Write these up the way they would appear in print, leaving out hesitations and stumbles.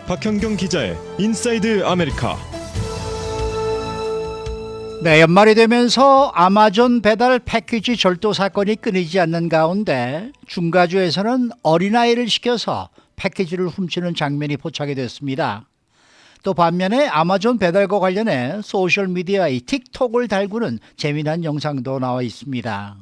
박현경 기자의 인사이드 아메리카. 네, 연말이 되면서 아마존 배달 패키지 절도 사건이 끊이지 않는 가운데 중가주에서는 어린아이를 시켜서 패키지를 훔치는 장면이 포착이 됐습니다. 또 반면에 아마존 배달과 관련해 소셜미디어의 틱톡을 달구는 재미난 영상도 나와 있습니다.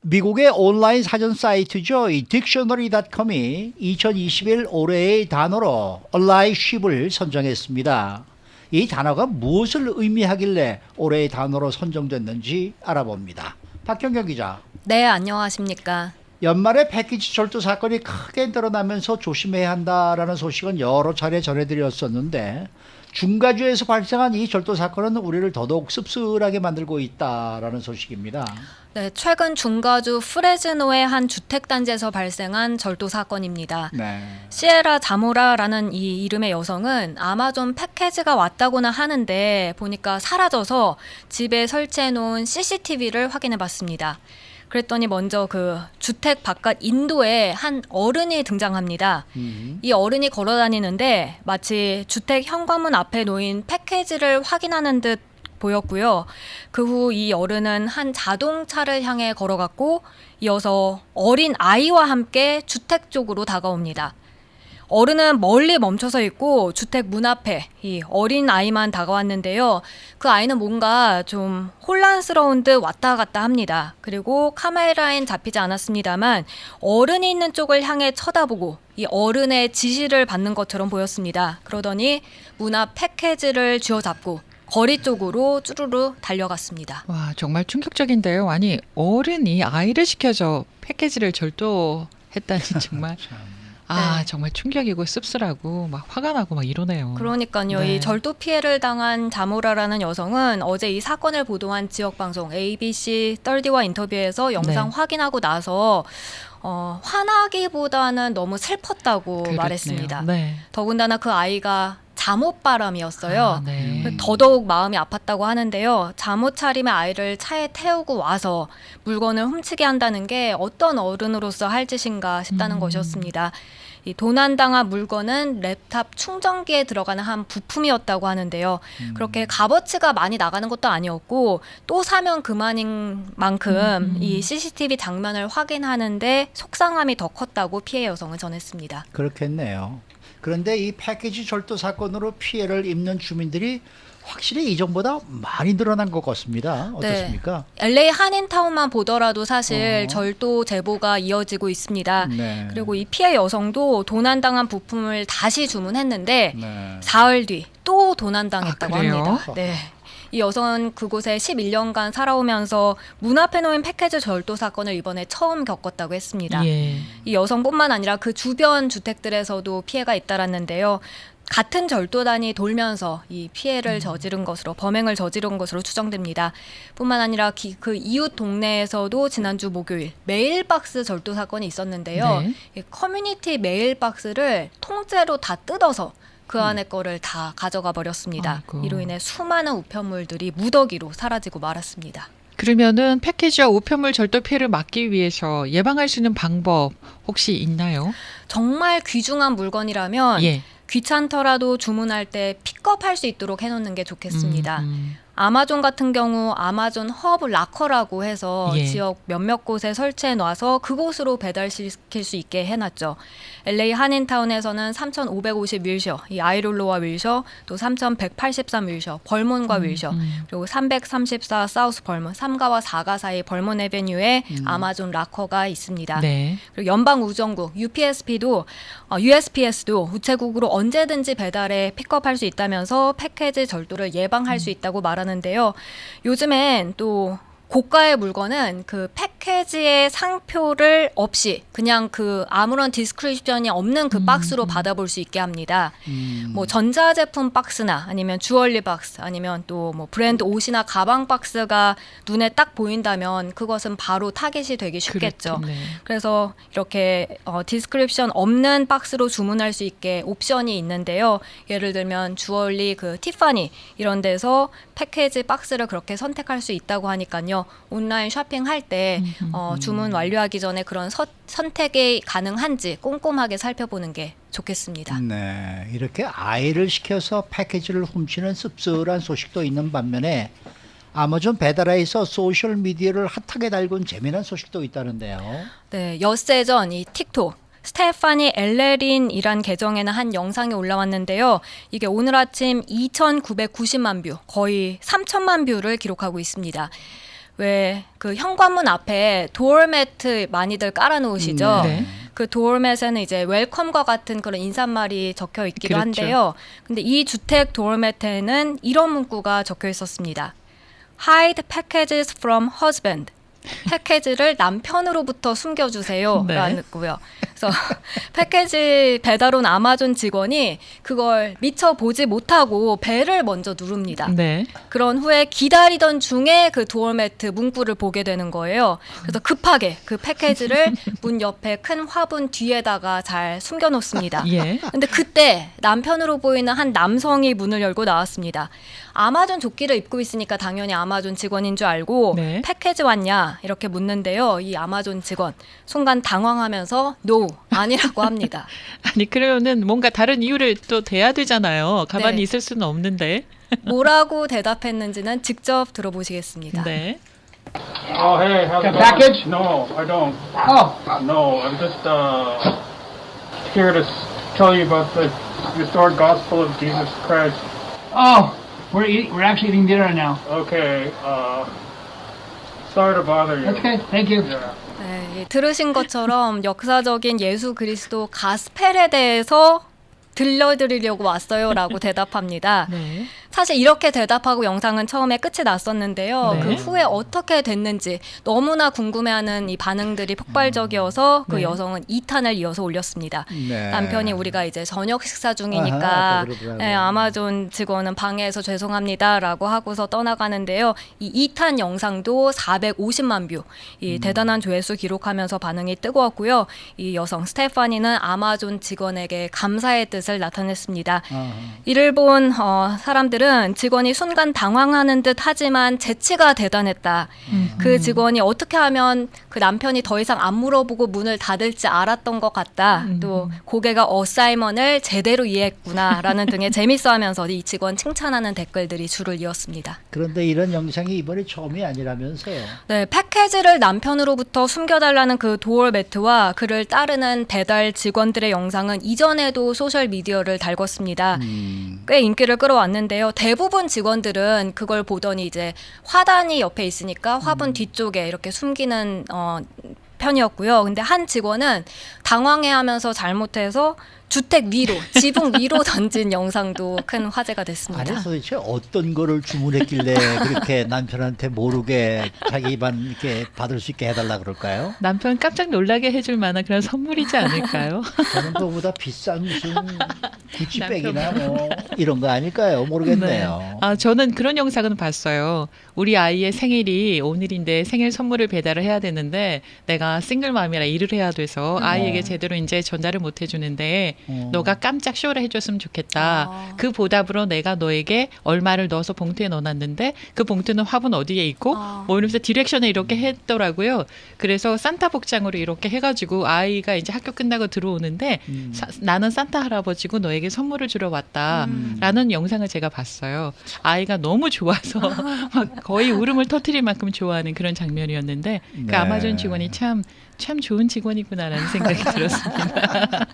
미국의 온라인 사전 사이트죠. 이 딕셔너리.com이 2021 올해의 단어로 allyship을 선정했습니다. 이 단어가 무엇을 의미하길래 올해의 단어로 선정됐는지 알아봅니다. 박현경 기자. 네, 안녕하십니까. 연말에 패키지 절도 사건이 크게 늘어나면서 조심해야 한다라는 소식은 여러 차례 전해드렸었는데 중가주에서 발생한 이 절도 사건은 우리를 더더욱 씁쓸하게 만들고 있다라는 소식입니다. 네, 최근 중가주 프레즈노의 한 주택단지에서 발생한 절도 사건입니다. 네. 시에라 자모라라는 이 이름의 여성은 아마존 패키지가 왔다고는 하는데 보니까 사라져서 집에 설치해 놓은 CCTV를 확인해 봤습니다. 그랬더니 먼저 그 주택 바깥 인도에 한 어른이 등장합니다. 이 어른이 걸어 다니는데 마치 주택 현관문 앞에 놓인 패키지를 확인하는 듯 보였고요. 그 후 이 어른은 한 자동차를 향해 걸어갔고 이어서 어린 아이와 함께 주택 쪽으로 다가옵니다. 어른은 멀리 멈춰서 있고 주택 문 앞에 이 어린 아이만 다가왔는데요. 그 아이는 뭔가 좀 혼란스러운 듯 왔다 갔다 합니다. 그리고 카메라엔 잡히지 않았습니다만 어른이 있는 쪽을 향해 쳐다보고 이 어른의 지시를 받는 것처럼 보였습니다. 그러더니 문 앞 패키지를 쥐어잡고 거리 쪽으로 쭈루루 달려갔습니다. 와, 정말 충격적인데요. 아니, 어른이 아이를 시켜서 패키지를 절도했다니 정말 네. 정말 충격이고 씁쓸하고 막 화가 나고 막 이러네요. 그러니까요. 네. 이 절도 피해를 당한 자모라라는 여성은 어제 이 사건을 보도한 지역 방송 ABC 30와 인터뷰에서 영상 네. 확인하고 나서 화나기보다는 너무 슬펐다고 그렇네요. 말했습니다. 네. 더군다나 그 아이가 잠옷바람이었어요. 네. 더더욱 마음이 아팠다고 하는데요. 잠옷 차림의 아이를 차에 태우고 와서 물건을 훔치게 한다는 게 어떤 어른으로서 할 짓인가 싶다는 것이었습니다. 이 도난당한 물건은 랩탑 충전기에 들어가는 한 부품이었다고 하는데요. 그렇게 값어치가 많이 나가는 것도 아니었고 또 사면 그만인 만큼 이 CCTV 장면을 확인하는데 속상함이 더 컸다고 피해 여성은 전했습니다. 그렇겠네요. 그런데 이 패키지 절도 사건으로 피해를 입는 주민들이 확실히 이전보다 많이 늘어난 것 같습니다. 어떻습니까? 네. LA 한인타운만 보더라도 사실 절도 제보가 이어지고 있습니다. 네. 그리고 이 피해 여성도 도난당한 부품을 다시 주문했는데 네. 사흘 뒤 또 도난당했다고 아, 그래요? 합니다. 네. 이 여성은 그곳에 11년간 살아오면서 문 앞에 놓인 패키지 절도 사건을 이번에 처음 겪었다고 했습니다. 예. 이 여성뿐만 아니라 그 주변 주택들에서도 피해가 잇따랐는데요. 같은 절도단이 돌면서 이 피해를 저지른 것으로 범행을 저지른 것으로 추정됩니다. 뿐만 아니라 그 이웃 동네에서도 지난주 목요일 메일박스 절도 사건이 있었는데요. 네. 이 커뮤니티 메일박스를 통째로 다 뜯어서 그 안에 거를 다 가져가 버렸습니다. 아이고. 이로 인해 수많은 우편물들이 무더기로 사라지고 말았습니다. 그러면은 패키지와 우편물 절도 피해를 막기 위해서 예방할 수 있는 방법 혹시 있나요? 정말 귀중한 물건이라면 예. 귀찮더라도 주문할 때 픽업할 수 있도록 해놓는 게 좋겠습니다. 아마존 같은 경우 아마존 허브 락커라고 해서 예. 지역 몇몇 곳에 설치해 놔서 그곳으로 배달시킬 수 있게 해놨죠. LA 한인타운에서는 3,550 윌셔, 이 아이롤로와 윌셔, 또 3,183 윌셔, 벌몬과 윌셔, 그리고 334 사우스 벌몬, 3가와 4가 사이 벌몬 에베뉴에 아마존 락커가 있습니다. 네. 그리고 연방우정국 USPS도 우체국으로 언제든지 배달에 픽업할 수 있다면서 패키지 절도를 예방할 수 있다고 말하는데요. 요즘엔 또 고가의 물건은 그 패키지의 상표를 없이 그냥 그 아무런 디스크립션이 없는 그 박스로 받아볼 수 있게 합니다. 뭐 전자제품 박스나 아니면 주얼리 박스 아니면 또 뭐 브랜드 옷이나 가방 박스가 눈에 딱 보인다면 그것은 바로 타겟이 되기 쉽겠죠. 그렇겠네. 그래서 이렇게 디스크립션 없는 박스로 주문할 수 있게 옵션이 있는데요. 예를 들면 주얼리 그 티파니 이런 데서 패키지 박스를 그렇게 선택할 수 있다고 하니까요. 그래서 온라인 쇼핑할 때 주문 완료하기 전에 그런 선택이 가능한지 꼼꼼하게 살펴보는 게 좋겠습니다. 네, 이렇게 아이를 시켜서 패키지를 훔치는 씁쓸한 소식도 있는 반면에 아마존 배달에서 소셜 미디어를 핫하게 달군 재미난 소식도 있다는데요. 네, 엿새 전 이 틱톡 스테파니 엘레린이란 계정에는 한 영상이 올라왔는데요. 이게 오늘 아침 2,990만 뷰, 거의 3천만 뷰를 기록하고 있습니다. 왜 그 현관문 앞에 도어매트 많이들 깔아놓으시죠? 네. 그 도어맷에는 이제 웰컴과 같은 그런 인사말이 적혀 있기도 그렇죠. 한데요. 근데 이 주택 도어매트에는 이런 문구가 적혀 있었습니다. Hide packages from husband. 패키지를 남편으로부터 숨겨주세요. 네. 라고요. 그래서 패키지 배달 온 아마존 직원이 그걸 미처 보지 못하고 벨을 먼저 누릅니다. 네. 그런 후에 기다리던 중에 그 도어매트 문구를 보게 되는 거예요. 그래서 급하게 그 패키지를 문 옆에 큰 화분 뒤에다가 잘 숨겨놓습니다. 예. 근데 그때 남편으로 보이는 한 남성이 문을 열고 나왔습니다. 아마존 조끼를 입고 있으니까 당연히 아마존 직원인 줄 알고 네. 패키지 왔냐 이렇게 묻는데요. 이 아마존 직원 순간 당황하면서 no 아니라고 합니다. 아니 그러면은 뭔가 다른 이유를 또 대야 되잖아요. 가만히 네. 있을 수는 없는데. 뭐라고 대답했는지는 직접 들어보시겠습니다. 네. Oh, hey, how's it Got a going? package? No, I don't. Oh, No, I'm just here to tell you about the restored gospel of Jesus Christ. oh, we're actually eating dinner now. Okay, sorry to bother you. That's okay. Thank you. Yeah. 네, 예, 들으신 것처럼 역사적인 예수 그리스도 가스펠에 대해서 들려드리려고 왔어요라고 대답합니다. 네. 사실 이렇게 대답하고 영상은 처음에 끝이 났었는데요. 네. 그 후에 어떻게 됐는지 너무나 궁금해하는 이 반응들이 폭발적이어서 그 네. 여성은 2탄을 이어서 올렸습니다. 네. 남편이 우리가 이제 저녁 식사 아하, 중이니까 또 그러더라고요. 네, 아마존 직원은 방해해서 죄송합니다라고 하고서 떠나가는데요. 이 2탄 영상도 450만 뷰, 이 대단한 조회수 기록하면서 반응이 뜨거웠고요. 이 여성 스테파니는 아마존 직원에게 감사의 뜻을 나타냈습니다. 아하. 이를 본 사람들은 직원이 순간 당황하는 듯 하지만 재치가 대단했다. 그 직원이 어떻게 하면 그 남편이 더 이상 안 물어보고 문을 닫을지 알았던 것 같다. 또 고개가 어사이먼을 제대로 이해했구나라는 등의 재밌어하면서 이 직원 칭찬하는 댓글들이 줄을 이었습니다. 그런데 이런 영상이 이번이 처음이 아니라면서요. 네, 패키지를 남편으로부터 숨겨달라는 그 도어 매트와 그를 따르는 배달 직원들의 영상은 이전에도 소셜 미디어를 달궜습니다. 꽤 인기를 끌어왔는데요. 대부분 직원들은 그걸 보더니 이제 화단이 옆에 있으니까 화분 뒤쪽에 이렇게 숨기는 편이었고요. 근데 한 직원은 당황해하면서 잘못해서 주택 위로, 지붕 위로 던진 영상도 큰 화제가 아니 됐습니다. 도대체 어떤 거를 주문했길래 그렇게 남편한테 모르게 자기 입안 이렇게 받을 수 있게 해달라 그럴까요? 남편 깜짝 놀라게 해줄 만한 그런 선물이지 않을까요? 저는 그거보다 비싼 무슨 구찌백이나 뭐 이런 거 아닐까요? 모르겠네요. 네. 아, 저는 그런 영상은 봤어요. 우리 아이의 생일이 오늘인데 생일 선물을 배달을 해야 되는데 내가 싱글맘이라 일을 해야 돼서 아이에게 제대로 이제 전달을 못 해주는데 너가 깜짝 쇼를 해줬으면 좋겠다. 아. 그 보답으로 내가 너에게 얼마를 넣어서 봉투에 넣어놨는데 그 봉투는 화분 어디에 있고 아. 뭐 이러면서 디렉션을 이렇게 했더라고요. 그래서 산타 복장으로 이렇게 해가지고 아이가 이제 학교 끝나고 들어오는데 나는 산타 할아버지고 너에게 선물을 주러 왔다라는 영상을 제가 봤어요. 아이가 너무 좋아서 막 거의 울음을 터뜨릴 만큼 좋아하는 그런 장면이었는데 그 네. 아마존 직원이 참 좋은 직원이구나라는 생각이 들었습니다.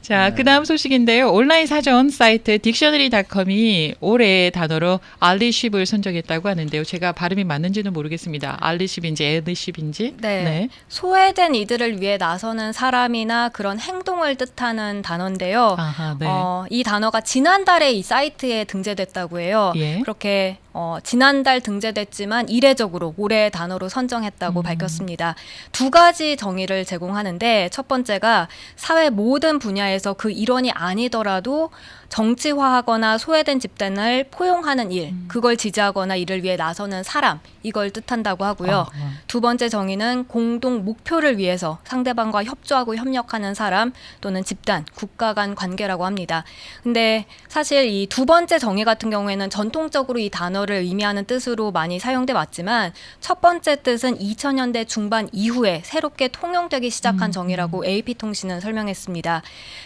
자, 그 다음 소식인데요. 온라인 사전 사이트 딕셔너리.com이 올해의 단어로 알리쉽을 선정했다고 하는데요. 제가 발음이 맞는지는 모르겠습니다. 알리쉽인지 에드쉽인지. 네. 소외된 이들을 위해 나서는 사람이나 그런 행동을 뜻하는 단어인데요. 아하, 네. 이 단어가 지난달에 이 사이트에 등재됐다고 해요. 예. 그렇게 지난달 등재됐지만 이례적으로 올해의 단어로 선정했다고 밝혔습니다. 두 가지 정의를 제공하는데 첫 번째가 사회 모든 분야에서 위해서 그 일원이 아니더라도 정치화하거나 소외된 집단을 포용하는 일, 그걸 지지하거나 이를 위해 나서는 사람, 이걸 뜻한다고 하고요. 두 번째 정의는 공동 목표를 위해서 상대방과 협조하고 협력하는 사람 또는 집단, 국가 간 관계라고 합니다. 근데 사실 이 두 번째 정의 같은 경우에는 전통적으로 이 단어를 의미하는 뜻으로 많이 사용돼 왔지만 첫 번째 뜻은 2000년대 중반 이후에 새롭게 통용되기 시작한 정의라고 AP통신은 설명했습니다.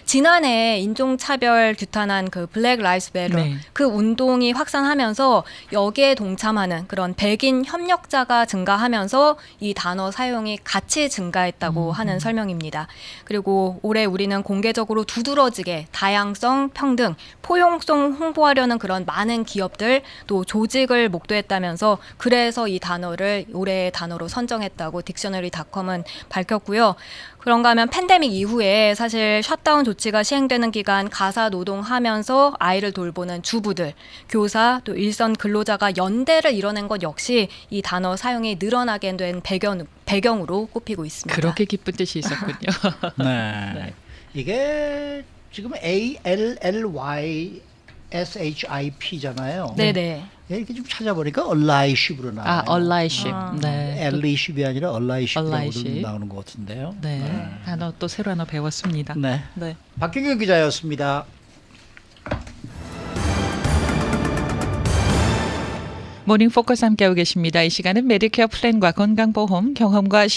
지난해 인종차별 규탄한 그 블랙 라이브스 매터 네. 그 운동이 확산하면서 여기에 동참하는 그런 백인 협력자가 증가하면서 이 단어 사용이 같이 증가했다고 하는 설명입니다. 그리고 올해 우리는 공개적으로 두드러지게 다양성, 평등, 포용성 홍보하려는 그런 많은 기업들 또 조직을 목도했다면서 그래서 이 단어를 올해의 단어로 선정했다고 딕셔너리닷컴은 밝혔고요. 그런가 하면 팬데믹 이후에 사실 셧다운 조치가 시행되는 기간 가사 노동하면서 아이를 돌보는 주부들, 교사, 또 일선 근로자가 연대를 이뤄낸 것 역시 이 단어 사용이 늘어나게 된 배경으로 꼽히고 있습니다. 그렇게 기쁜 뜻이 있었군요. 네. 이게 지금 ALLYSHIP잖아요. 네네. 이렇게 좀 찾아보니까 allyship으로 나와요. allyship. 네. allyship이 아니라 allyship이라고 allyship. 나오는 것 같은데요. 네. 단어 또 새로 하나 배웠습니다. 네. 네. 박경영 기자였습니다. 모닝 포커스 함께하고 계십니다. 이 시간은 메디케어 플랜과 건강보험 경험과